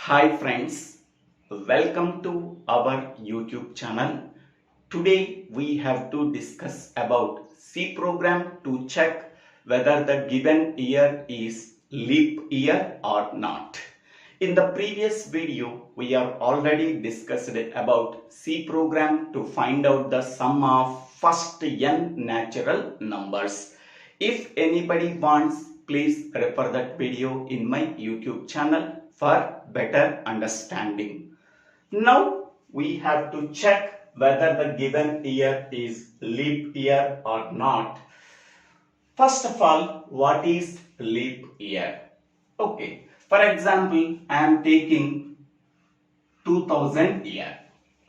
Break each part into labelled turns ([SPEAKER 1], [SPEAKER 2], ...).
[SPEAKER 1] Hi friends, welcome to our YouTube channel. Today we have to discuss about C program to check whether the given year is leap year or not. In the previous video, we have already discussed about C program to find out the sum of first n natural numbers. If anybody wants, please refer that video in my YouTube channel for better understanding. Now we have to check whether the given year is leap year or not. First of all, what is leap year? Okay, for example, I am taking 2000 year.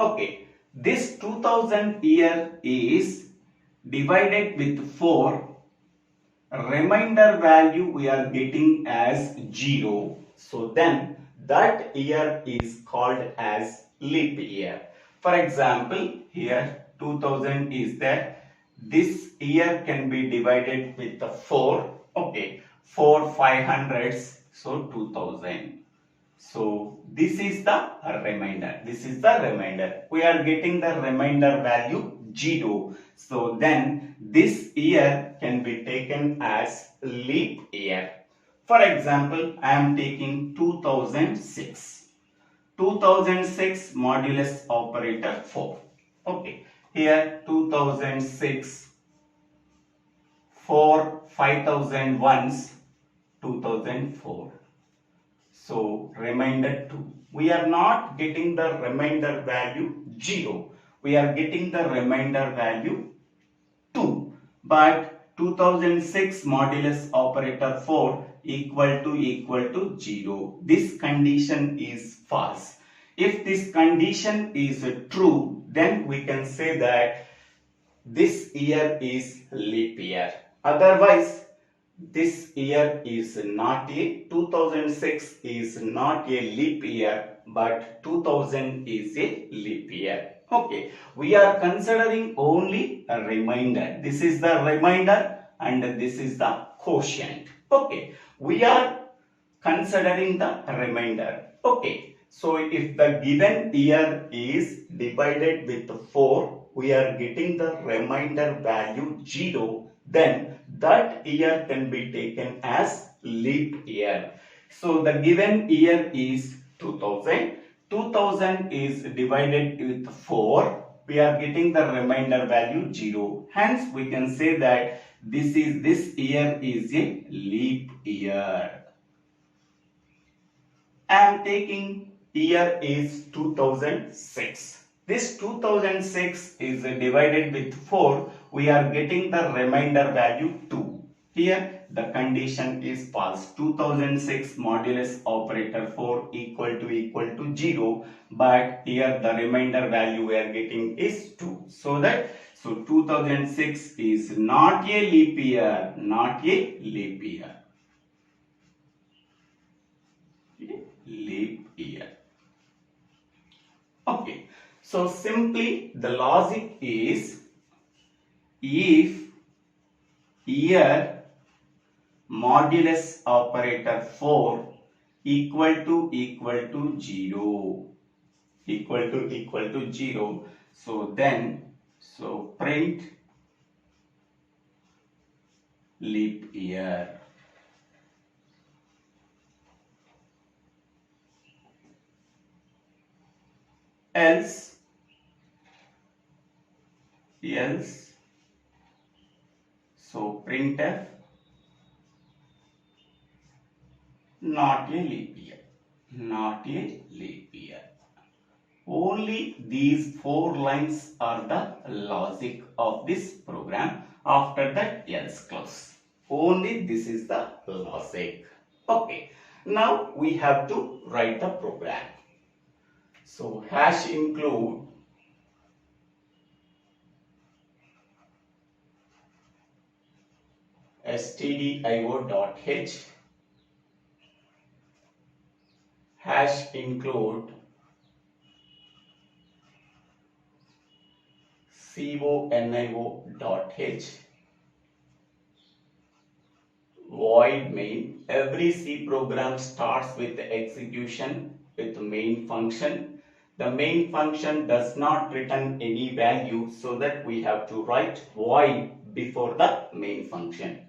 [SPEAKER 1] Okay, this 2000 year is divided with 4. Remainder value we are getting as 0. So then that year is called as leap year. For example, here 2000 is there. This year can be divided with the 4. Okay, 4 500s, so 2000. So this is the remainder. This is the remainder. We are getting the remainder value 0. So then this year can be taken as leap year. For example, I am taking 2006. 2006 modulus operator 4. Okay. Here 2006 4 5001s 2004. So remainder 2. We are not getting the remainder value 0. We are getting the remainder value 2. But 2006 modulus operator 4 equal to 0. This condition is false. If this condition is true, then we can say that this year is leap year. Otherwise, this year is not a 2006 is not a leap year, but 2000 is a leap year. Okay, we are considering only a remainder. This is the remainder and this is the quotient. Okay, we are considering the remainder. Okay, so if the given year is divided with 4, we are getting the remainder value 0, then that year can be taken as leap year. So the given year is 2000. 2000 is divided with 4. We are getting the remainder value 0. Hence we can say that this year is a leap year. I am taking year is 2006. This 2006 is divided with 4. We are getting the remainder value 2. Here the condition is false. 2006 modulus operator 4 equal to 0. But here the remainder value we are getting is 2. So 2006 is not a leap year. Not a leap year. Leap year. Okay, so simply the logic is if year modulus operator 4 equal to 0, equal to 0, so then print leap year. Else so printf not a leap year, not a leap year. Only these 4 lines are the logic of this program. After that, else clause. Only this is the logic. Okay, now we have to write the program. So hash include stdio.h, hash include conio.h, void main. Every C program starts with the execution with main function. The main function does not return any value, so that we have to write void before the main function.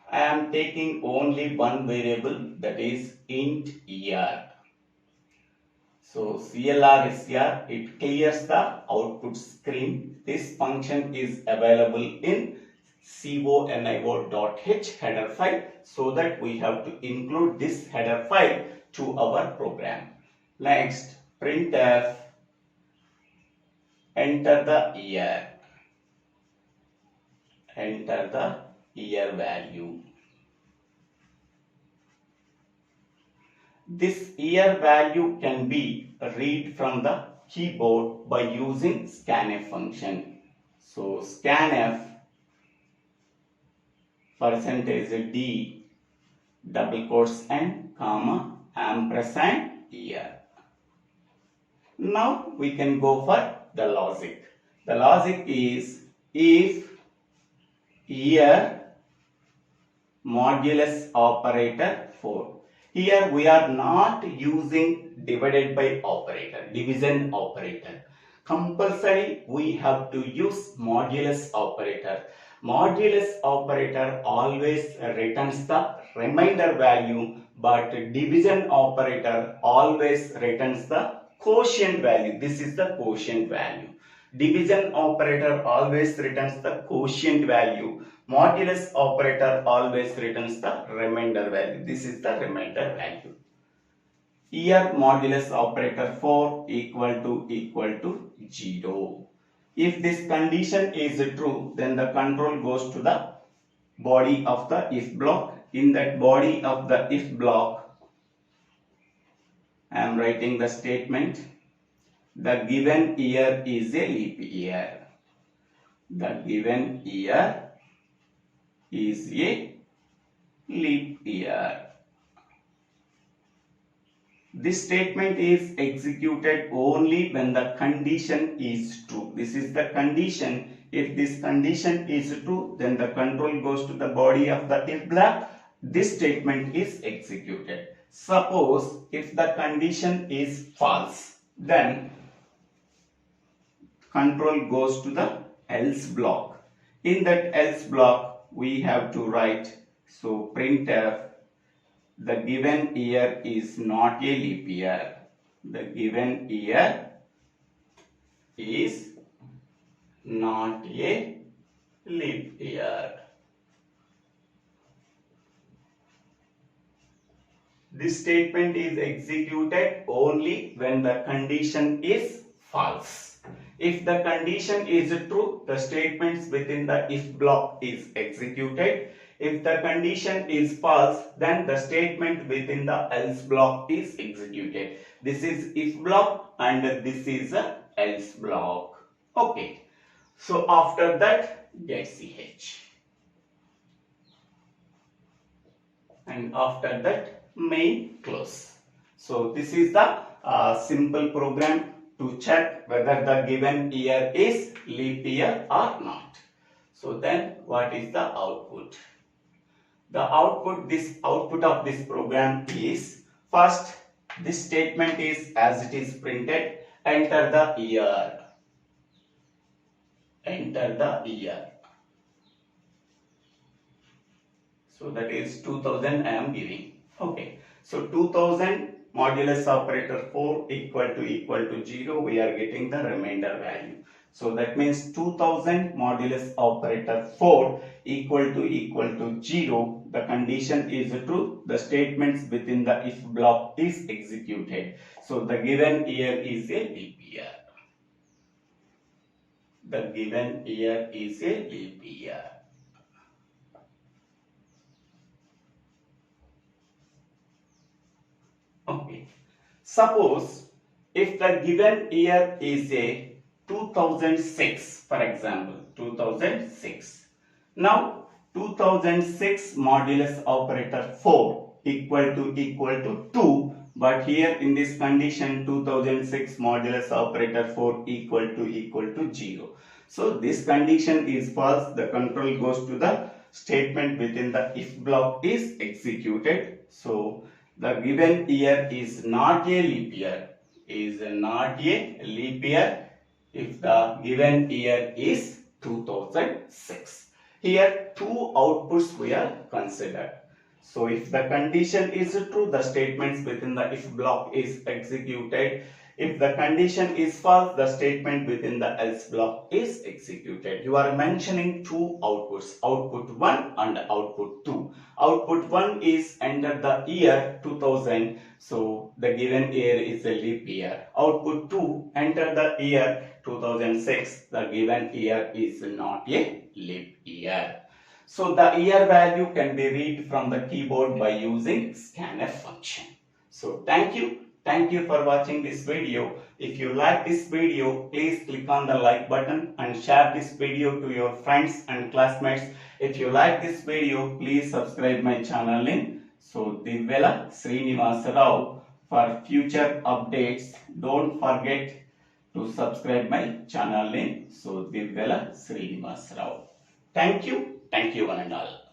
[SPEAKER 1] I am taking only one variable, that is int year. So CLR is here, it clears the output screen. This function is available in conio.h header file, so that we have to include this header file to our program. Next, printf, enter the year. Enter the year value. This year value can be read from the keyboard by using scanf function. So scanf %d double quotes and comma ampersand year. Now we can go for the logic. The logic is if year modulus operator 4. Here we are not using divided by operator, division operator. Compulsory we have to use modulus operator. Modulus operator always returns the remainder value, but division operator always returns the quotient value. This is the quotient value. Division operator always returns the quotient value. Modulus operator always returns the remainder value. This is the remainder value. Here modulus operator 4 equal to 0. If this condition is true, then the control goes to the body of the if block. In that body of the if block, I am writing the statement: the given year is a leap year. The given year is a leap year. This statement is executed only when the condition is true. This is the condition. If this condition is true, then the control goes to the body of the if block. This statement is executed. Suppose if the condition is false, then control goes to the else block. In that else block, we have to write, so printf, the given year is not a leap year. The given year is not a leap year. This statement is executed only when the condition is false. If the condition is true, the statements within the if block is executed. If the condition is false, then the statement within the else block is executed. This is if block and this is a else block. Okay. So after that, get ch. And after that, main close. So this is the simple program to check whether the given year is leap year or not. So then what is the output? The output of this program is, first, this statement is as it is printed, enter the year. Enter the year. So that is 2000 I am giving. Okay. So 2000 modulus operator 4 equal to 0. We are getting the remainder value. So that means 2000 modulus operator 4 equal to 0. The condition is true. The statements within the if block is executed. So the given year is a leap year. The given year is a leap year. Okay. Suppose if the given year is a 2006, for example, 2006. Now 2006 modulus operator 4 equal to 2, but here in this condition 2006 modulus operator 4 equal to 0. So this condition is false. The control goes to the statement within the if block is executed. So the given year is not a leap year, is not a leap year if the given year is 2006. Here two outputs we are considered. So if the condition is true, the statements within the if block is executed. If the condition is false, the statement within the else block is executed. You are mentioning two outputs, output 1 and output 2. Output 1 is enter the year 2000, so the given year is a leap year. Output 2 enter the year 2006, the given year is not a leap year. So the year value can be read from the keyboard by using scanf function. So thank you. Thank you for watching this video. If you like this video, please click on the like button and share this video to your friends and classmates. If you like this video, please subscribe my channel name. So Divvela Srinivasa Rao. For future updates, don't forget to subscribe my channel name. So Divvela Srinivasa Rao. Thank you one and all.